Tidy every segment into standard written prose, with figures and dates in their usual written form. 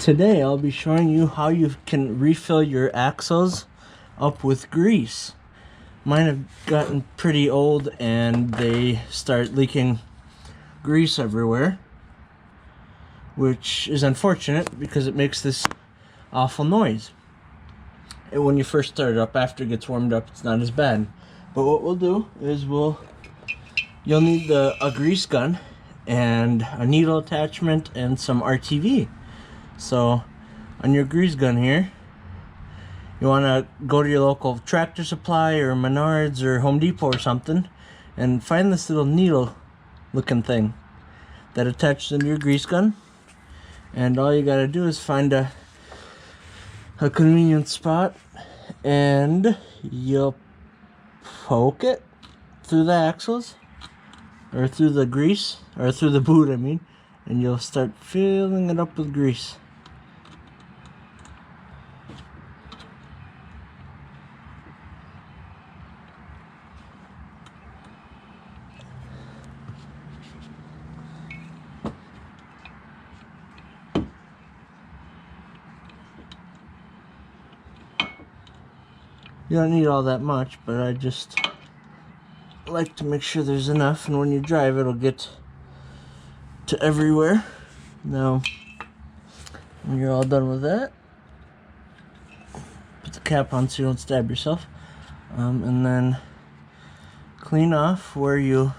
Today I'll be showing you how you can refill your axles up with grease. Mine have gotten pretty old and they start leaking grease everywhere, which is unfortunate because it makes this awful noise. And when you first start it up, after it gets warmed up, it's not as bad. But what we'll do is you'll need a grease gun and a needle attachment and some RTV. So on your grease gun here, you want to go to your local Tractor Supply or Menards or Home Depot or something and find this little needle looking thing that attaches into your grease gun. And all you got to do is find a convenient spot and you'll poke it through the axles or through the grease, or through the boot I mean, and you'll start filling it up with grease. You don't need all that much, but I just like to make sure there's enough, and when you drive it'll get to everywhere. Now when you're all done with that, put the cap on so you don't stab yourself, and then clean off where you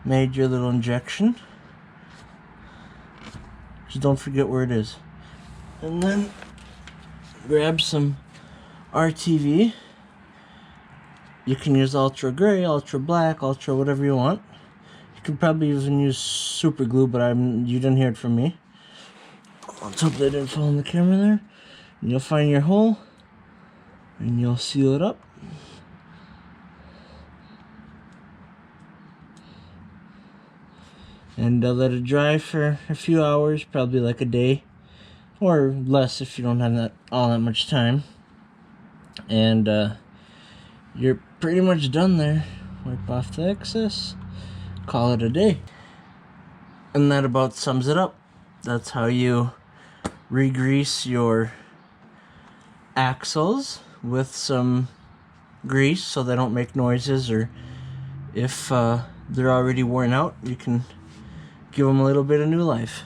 made your little injection. Just don't forget where it is. And then grab some RTV. You can use ultra gray, ultra black, ultra whatever you want. You could probably even use super glue, but you didn't hear it from me. Let's hope they didn't fall in the camera there. And you'll find your hole and you'll seal it up. And let it dry for a few hours, probably like a day or less if you don't have all that much time. And you're pretty much done there. Wipe off the excess, call it a day. And that about sums it up. That's how you regrease your axles with some grease so they don't make noises, or if they're already worn out, you can give them a little bit of new life.